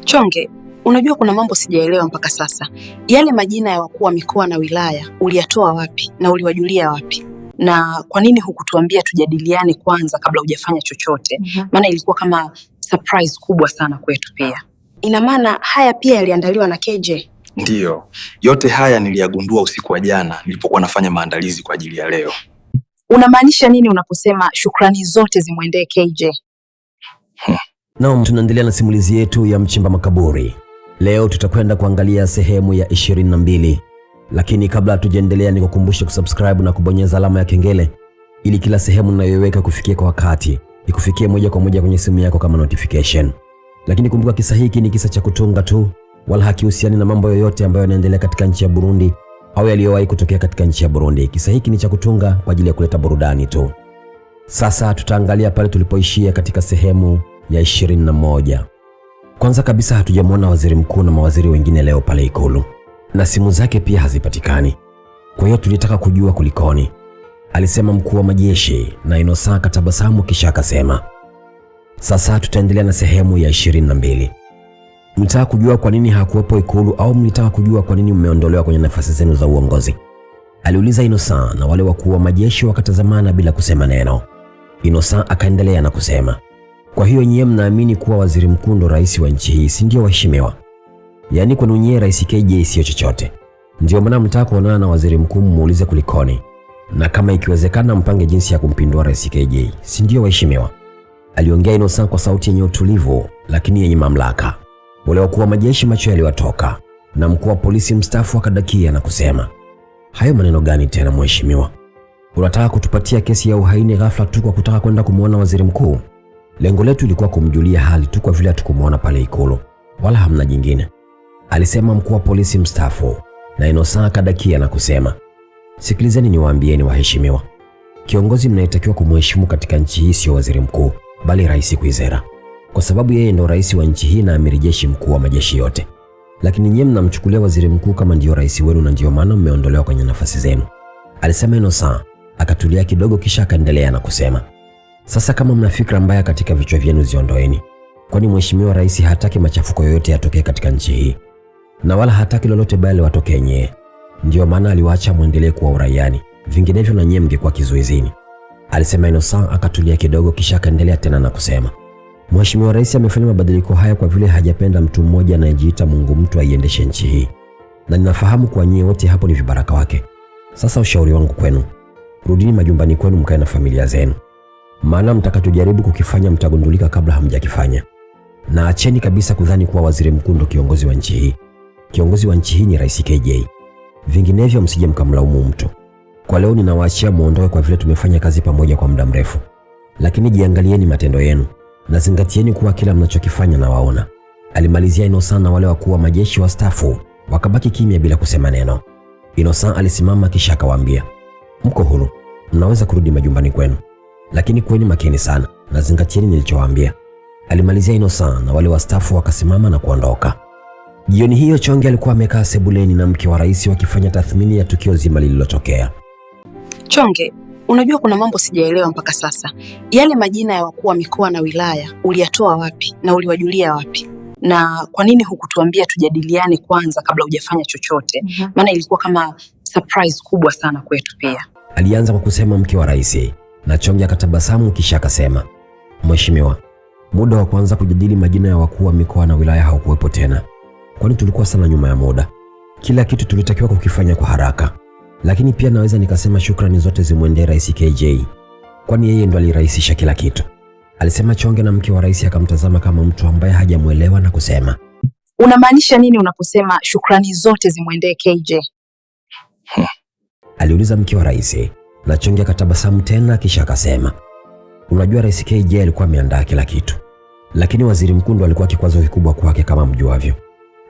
Chonge, unajua kuna mambo sijaelewa mpaka sasa. Yale majina ya wakuu wa mikoa na wilaya uliyatoa wapi na uliwajulia wapi? Na kwa nini hukutuambia tujadiliane kwanza kabla hujafanya chochote? Maana ilikuwa kama surprise kubwa sana kwetu pia. Ina maana haya pia yaliandaliwa na KJ? Ndiyo, yote haya niliyagundua usiku wa jana nilipokuwa nafanya maandalizi kwa ajili ya leo. Unamaanisha nini unaposema shukrani zote zimwendee KJ? Naam, tunaendelea na simulizi yetu ya Mchimba Makaburi. Leo tutakwenda kuangalia sehemu ya 22. Lakini kabla hatujaendelea nikukumbushe kusubscribe na kubonyeza alama ya kengele ili kila sehemu ninayoiweka kufikia kwa wakati, ikufikie moja kwa moja kwenye simu yako kama notification. Lakini kumbuka kisa hiki ni kisa cha kutunga tu, wala hakihusiani na mambo yoyote ambayo yanaendelea katika nchi ya Burundi au yaliyowahi kutokea katika nchi ya Burundi. Kisa hiki ni cha kutunga kwa ajili ya kuleta burudani tu. Sasa tutaangalia pale tulipoishia katika sehemu ya 21. Kwanza kabisa hatujamwona waziri mkuu na mawaziri wengine leo pale Ikulu, na simu zake pia hazipatikani. Kwa hiyo tulitaka kujua kulikoni, alisema mkuu wa majeshi, na Innocent katabasamu kisha akasema. Sasa tutaendelea na sehemu ya 22. Mlitaka kujua kwa nini hakuwepo Ikulu au mlitaka kujua kwa nini mmeondolewa kwenye nafasi zenu za uongozi? Aliuliza Innocent, na wale wakuu wa majeshi wakatazamana bila kusema neno. Innocent akaendelea na kusema, kwa hiyo nyie mnaamini kuwa waziri mkuu ndo rais wa nchi hii, si ndio waheshimiwa? Yaani kwenu nyie rais KJ sio chochote. Ndio maana mtaka kuonana na waziri mkuu muulize kulikoni, na kama ikiwezekana mpange jinsi ya kumpindua rais KJ, si ndio waheshimiwa? Aliongea Innocent kwa sauti yenye utulivu lakini yenye mamlaka. Wale wakuu wa majeshi macho yaliwatoka, na mkuu wa polisi mstaafu akadakia na kusema, hayo maneno gani tena mheshimiwa? Unataka kutupatia kesi ya uhaini ghafla tu kwa kutaka kwenda kumuona waziri mkuu? Lengo letu ilikuwa kumjulia hali tu kwa vile hatukumuona pale Ikulu, wala hamna jingine, alisema mkuu wa polisi mstaafu. Na Innocent akadakia na kusema, sikilizeni niwaambieni waheshimiwa, kiongozi mnayetakiwa kumheshimu katika nchi hii sio waziri mkuu, bali rais Kwizera, kwa sababu yeye ndo rais wa nchi hii na amiri jeshi mkuu wa majeshi yote. Lakini nyinyi mnamchukulia waziri mkuu kama ndio rais wenu, na ndio maana mmeondolewa kwenye nafasi zenu, alisema Innocent. Akatulia kidogo kisha akaendelea na kusema, sasa kama mna fikra mbaya katika vichwa vyenu ziondoeni, kwani mheshimiwa rais hataki machafuko yoyote yatokee katika nchi hii, na wala hataki lolote baya liwatokee nyie. Ndio maana aliwaacha muendelee kuwa uraiani, vinginevyo na nyie mngekuwa kizuizini, alisema Innocent. Akatulia kidogo kisha akaendelea tena na kusema, mheshimiwa rais amefanya mabadiliko haya kwa vile hajapenda mtu mmoja anayejiita Mungu mtu aiendeshe nchi hii, na ninafahamu kwa nyie wote hapo ni vibaraka wake. Sasa ushauri wangu kwenu, rudini majumbani kwenu mkae na familia zenu, maana mtakachojaribu kukifanya mtagundulika kabla hamjakifanya. Na acheni kabisa kudhani kuwa waziri mkuu ndo kiongozi wa nchi hii. Kiongozi wa nchi hii ni rais KJ, vinginevyo msije mkamlaumu mtu. Kwa leo ninawaachia muondoe kwa vile tumefanya kazi pamoja kwa muda mrefu, lakini jiangalieni matendo yenu na zingatieni kuwa kila mnachokifanya na waona, alimalizia Innocent. Na wale wakuu wa majeshi wastaafu wakabaki kimya bila kusema neno. Innocent alisimama kisha akawaambia, mko huru, mnaweza kurudi majumbani kwenu, lakini kuweni makini sana na zingatieni nilichowaambia, alimalizia Innocent. Na wale wastaafu wakasimama na kuondoka. Jioni hiyo Chonge alikuwa amekaa sebuleni na mke wa rais wakifanya tathmini ya tukio zima lililotokea. Chonge, unajua kuna mambo sijaelewa mpaka sasa. Yale majina ya wakuu wa mikoa na wilaya uliyatoa wapi na uliwajulia wapi? Na kwa nini hukutuambia tujadiliane kwanza kabla hujafanya chochote? Maana ilikuwa kama surprise kubwa sana kwetu pia, alianza kwa kusema mke wa rais. Na Chonge akatabasamu kisha akasema, mheshimiwa, muda wa kuanza kujadili majina ya wakuu wa mikoa na wilaya haukuwepo tena, kwani tulikuwa sana nyuma ya muda. Kila kitu tulitakiwa kukifanya kwa haraka, lakini pia naweza nikasema shukrani zote zimwendee rais KJ, kwani yeye ndo alirahisisha kila kitu, alisema Chonge. Na mke wa rais akamtazama kama mtu ambaye hajamuelewa na kusema, unamaanisha nini unaposema shukrani zote zimwendee KJ? aliuliza mke wa rais. Na Chonge akatabasamu tena kisha akasema, unajua rais KJ alikuwa ameandaa kila kitu, lakini waziri mkuu ndo alikuwa kikwazo kikubwa kwake kama mjuavyo.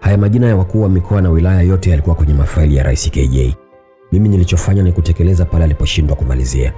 Haya majina ya wakuu wa mikoa na wilaya yote yalikuwa kwenye mafaili ya rais KJ. Mimi nilichofanya ni kutekeleza pale aliposhindwa kumalizia,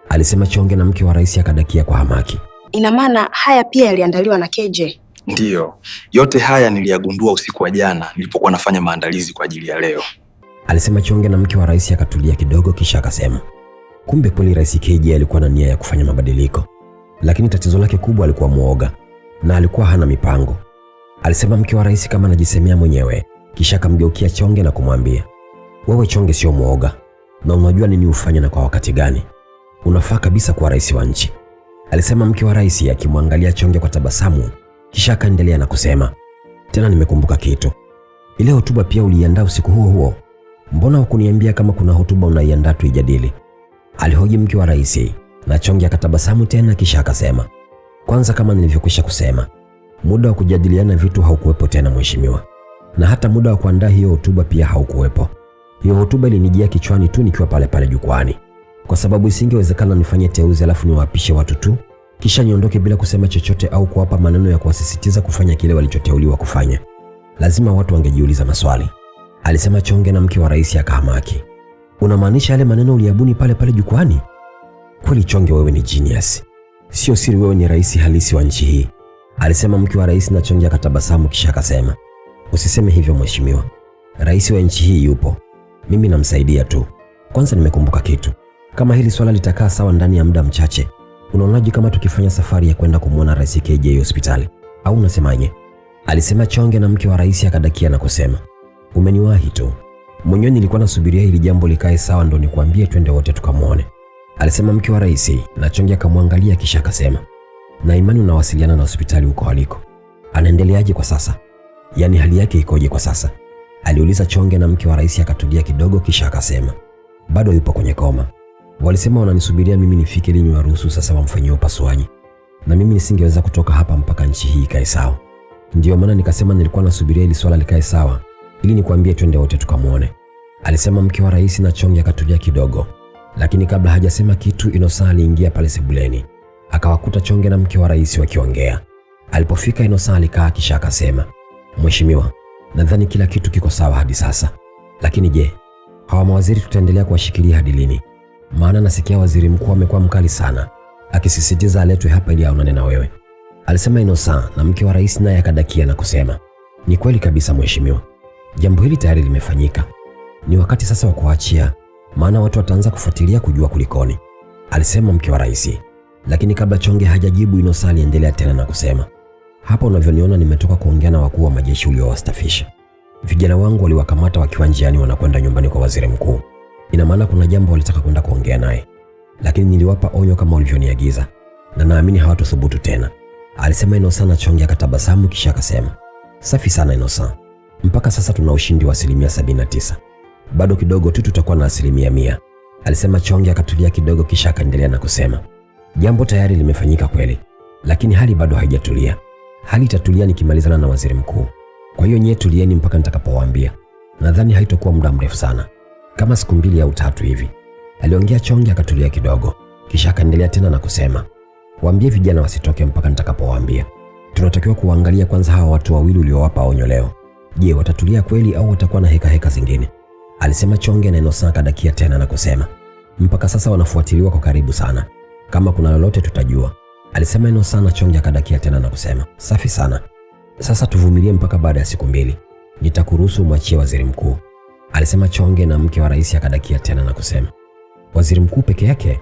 alisema Chonge. Na mke wa rais akadakia kwa hamaki, ina maana haya pia yaliandaliwa na KJ? Ndiyo, yote haya niliyagundua usiku wa jana nilipokuwa nafanya maandalizi kwa ajili ya leo, alisema Chonge. Na mke wa rais akatulia kidogo kisha akasema, kumbe kweli rais KJ alikuwa na nia ya kufanya mabadiliko, lakini tatizo lake kubwa alikuwa muoga na alikuwa hana mipango. alisema mke wa rais kama anajisemea mwenyewe, kisha akamgeukia Chonge na kumwambia, wewe Chonge sio muoga na unajua nini ufanye na kwa wakati gani. Unafaa kabisa kuwa rais wa nchi, alisema mke wa rais akimwangalia Chonge kwa tabasamu, kisha akaendelea na kusema, tena nimekumbuka kitu. Ile hotuba pia uliandaa usiku huo huo. Mbona hukuniambia kama kuna hotuba unaiandaa tuijadili? Alihoji mke wa rais, na Chonge akatabasamu tena kisha akasema, kwanza kama nilivyokwisha kusema, muda wa kujadiliana vitu haukuwepo tena mheshimiwa. Na hata muda wa kuandaa hiyo hotuba pia haukuwepo. Hiyo hotuba ilinijia kichwani tu nikiwa pale pale jukwani. Kwa sababu isingewezekana nifanye teuzi alafu niwaapishe watu tu kisha niondoke bila kusema chochote au kuwapa maneno ya kuwasisitiza kufanya kile walichoteuliwa kufanya. Lazima watu wangejiuliza maswali, alisema Chonge, na mke wa rais akahamaki. Unamaanisha yale maneno uliyabuni pale pale jukwani? Kweli Chonge, wewe ni genius. Sio siri wewe ni rais halisi wa nchi hii, alisema mke wa rais, na Chonge akatabasamu kisha akasema, usiseme hivyo mheshimiwa. Rais wa nchi hii yupo. Mimi namsaidia tu. Kwanza nimekumbuka kitu. Kama hili swala litakaa sawa ndani ya muda mchache, unaonaje kama tukifanya safari ya kwenda kumwona Rais KJ hospitali? Au unasemaje? Alisema Chonge, na mke wa rais akadakia na kusema, umeniwahi tu. Mwenyewe nilikuwa nasubiria hili jambo likae sawa ndo nikwambie twende wote tukamwone, alisema mke wa rais, na Chonge akamwangalia kisha akasema, na imani unawasiliana na hospitali huko aliko. Anaendeleaje kwa sasa? Yaani hali yake ikoje kwa sasa? Aliuliza Chonge, na mke wa rais akatulia kidogo kisha akasema, bado yupo kwenye koma. Walisema wananisubiria mimi nifike ili niwaruhusu sasa wamfanyie upasuaji. Na mimi nisingeweza kutoka hapa mpaka nchi hii ikae sawa. Ndio maana nikasema nilikuwa nasubiria ili swala likae sawa ili nikwambie twende wote tukamwone, alisema mke wa rais, na Chonge akatulia kidogo. Lakini kabla hajasema kitu, Innocent aliingia pale sebuleni. Akawakuta Chonge na mke wa rais wakiongea. Alipofika Innocent alikaa kisha akasema, mheshimiwa, nadhani kila kitu kiko sawa hadi sasa. Lakini je, hawa mawaziri tutaendelea kuwashikilia hadi lini? Maana nasikia waziri mkuu amekuwa mkali sana, akisisitiza aletwe hapa ili aonane na wewe, alisema Innocent, na mke wa rais naye akadakia na kusema, ni kweli kabisa mheshimiwa. Jambo hili tayari limefanyika. Ni wakati sasa wa kuachia, maana watu wataanza kufuatilia kujua kulikoni, alisema mke wa rais. Lakini kabla Chonge hajajibu, Innocent aliendelea tena na kusema, hapa unavyoniona nimetoka kuongea na wakuu wa majeshi uliowastafisha. Vijana wangu waliwakamata wakiwa njiani wanakwenda nyumbani kwa waziri mkuu. Ina maana kuna jambo walitaka kwenda kuongea naye, lakini niliwapa onyo kama ulivyoniagiza, na naamini hawatothubutu tena, alisema Innocent, na Chonge akatabasamu kisha akasema, safi sana Innocent. Mpaka sasa tuna ushindi wa 79%. Bado kidogo tu tutakuwa na 100%, alisema Chonge. Akatulia kidogo kisha akaendelea na kusema, jambo tayari limefanyika kweli, lakini hali bado haijatulia. Hali itatulia nikimalizana na waziri mkuu. Kwa hiyo nyie tulieni mpaka nitakapowaambia. Nadhani haitakuwa muda mrefu sana, kama siku 2 au 3 hivi, aliongea Chonge. Akatulia kidogo kisha akaendelea tena na kusema, waambie vijana wasitoke mpaka nitakapowaambia. Tunatakiwa kuangalia kwanza hawa watu wawili uliowapa onyo leo. Je, watatulia kweli au watakuwa na heka zingine? Alisema Chonge, na Innocent akadakia tena na kusema, mpaka sasa wanafuatiliwa kwa karibu sana. Kama kuna lolote tutajua, alisema Innocent, na Chonge akadakia tena na kusema, safi sana. Sasa tuvumilie mpaka baada ya siku 2. Nitakuruhusu umwachie waziri mkuu, alisema Chonge, na mke wa rais akadakia tena na kusema, waziri mkuu peke yake?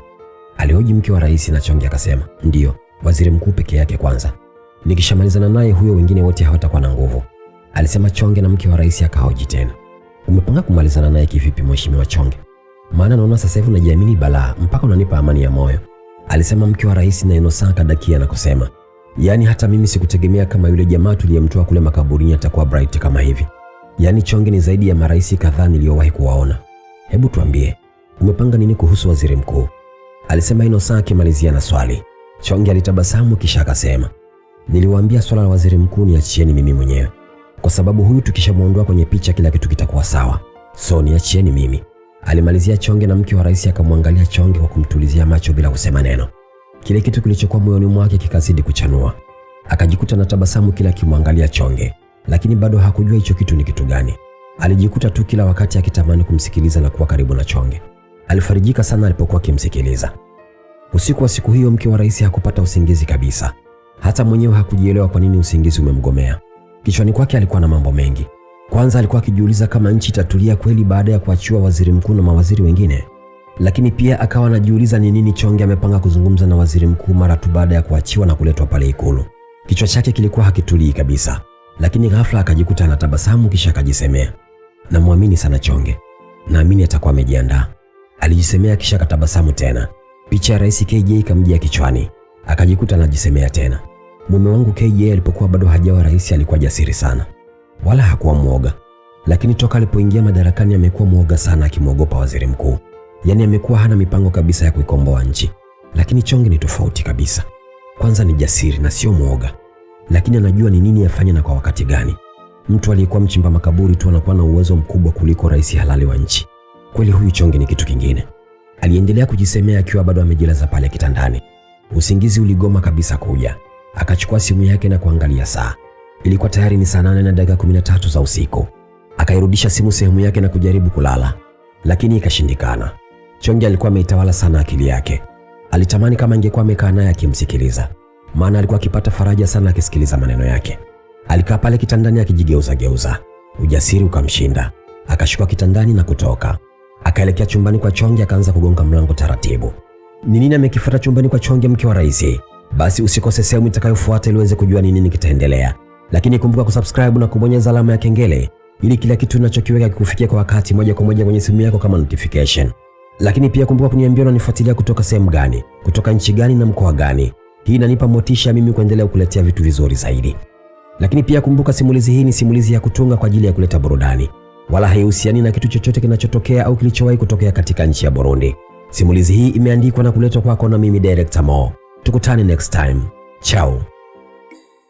Alihoji mke wa rais, na Chonge akasema, ndiyo, waziri mkuu peke yake kwanza. Nikishamalizana naye huyo wengine wote hawatakuwa na nguvu, alisema Chonge, na mke wa rais akahoji tena, umepanga kumalizana naye kivipi mheshimiwa Chonge? Maana naona sasa hivi unajiamini balaa mpaka unanipa amani ya moyo, alisema mke wa rais, na Innocent akadakia na kusema, yaani hata mimi sikutegemea kama yule jamaa tuliyemtoa kule makaburini atakuwa bright kama hivi. Yaani Chonge ni zaidi ya marais kadhaa niliyowahi kuwaona. Hebu tuambie, umepanga nini kuhusu waziri mkuu? Alisema Innocent akimalizia na swali. Chonge alitabasamu kisha akasema, niliwaambia swala la waziri mkuu niachieni mimi mwenyewe, kwa sababu huyu tukishamuondoa kwenye picha kila kitu kitakuwa sawa. So niachieni mimi, alimalizia Chonge, na mke wa rais akamwangalia Chonge kwa kumtulizia macho bila kusema neno. Kile kitu kilichokuwa moyoni mwake kikazidi kuchanua. Akajikuta na tabasamu kila akimwangalia Chonge, lakini bado hakujua hicho kitu ni kitu gani. Alijikuta tu kila wakati akitamani kumsikiliza na kuwa karibu na Chonge. Alifarijika sana alipokuwa akimsikiliza. Usiku wa siku hiyo mke wa rais hakupata usingizi kabisa. Hata mwenyewe hakujielewa kwa nini usingizi umemgomea. Kichwani kwake alikuwa na mambo mengi. Kwanza alikuwa akijiuliza kama nchi itatulia kweli baada ya kuachiwa waziri mkuu na mawaziri wengine. Lakini pia akawa anajiuliza ni nini Chonge amepanga kuzungumza na waziri mkuu mara tu baada ya kuachiwa na kuletwa pale Ikulu. Kichwa chake kilikuwa hakitulii kabisa. lakini ghafla akajikuta anatabasamu kisha akajisemea, namwamini sana Chonge, naamini atakuwa amejiandaa. Alijisemea kisha akatabasamu tena. Picha ya Rais KJ ikamjia kichwani, akajikuta anajisemea tena, mume wangu KJ alipokuwa bado hajawa rais alikuwa jasiri sana, wala hakuwa mwoga, lakini toka alipoingia madarakani amekuwa mwoga sana, akimwogopa waziri mkuu. Yaani amekuwa hana mipango kabisa ya kuikomboa nchi. Lakini Chonge ni tofauti kabisa. Kwanza ni jasiri na sio mwoga, lakini anajua ni nini afanye na kwa wakati gani. Mtu aliyekuwa mchimba makaburi tu anakuwa na uwezo mkubwa kuliko rais halali wa nchi. Kweli huyu Chonge ni kitu kingine. Aliendelea kujisemea akiwa bado amejilaza pale kitandani. Usingizi uligoma kabisa kuja. Akachukua simu yake na kuangalia saa. Ilikuwa tayari ni saa 8 na dakika 13 za usiku. Akairudisha simu sehemu yake na kujaribu kulala, lakini ikashindikana. Chonge alikuwa ameitawala sana akili yake. Alitamani kama ingekuwa amekaa naye akimsikiliza, maana alikuwa akipata faraja sana akisikiliza maneno yake. Alikaa pale kitandani akijigeuza. Ujasiri ukamshinda. Akashuka kitandani na kutoka. Akaelekea chumbani kwa Chonge, akaanza kugonga mlango taratibu. Ni nini amekifuata chumbani kwa Chonge, mke wa rais? Basi usikose sehemu itakayofuata ili uweze kujua ni nini kitaendelea. Lakini kumbuka kusubscribe na kubonyeza alama ya kengele ili kila kitu ninachokiweka kikufikia kwa wakati moja kwa moja kwenye simu yako kama notification. Lakini pia kumbuka kuniambia unanifuatilia kutoka sehemu gani, kutoka nchi gani na mkoa gani. Hii inanipa motisha mimi kuendelea kukuletea vitu vizuri zaidi. Lakini pia kumbuka simulizi hii ni simulizi ya kutunga kwa ajili ya kuleta burudani, wala haihusiani na kitu chochote kinachotokea au kilichowahi kutokea katika nchi ya Burundi. Simulizi hii imeandikwa na kuletwa kwako na mimi Director Mo. Tukutane next time. Ciao.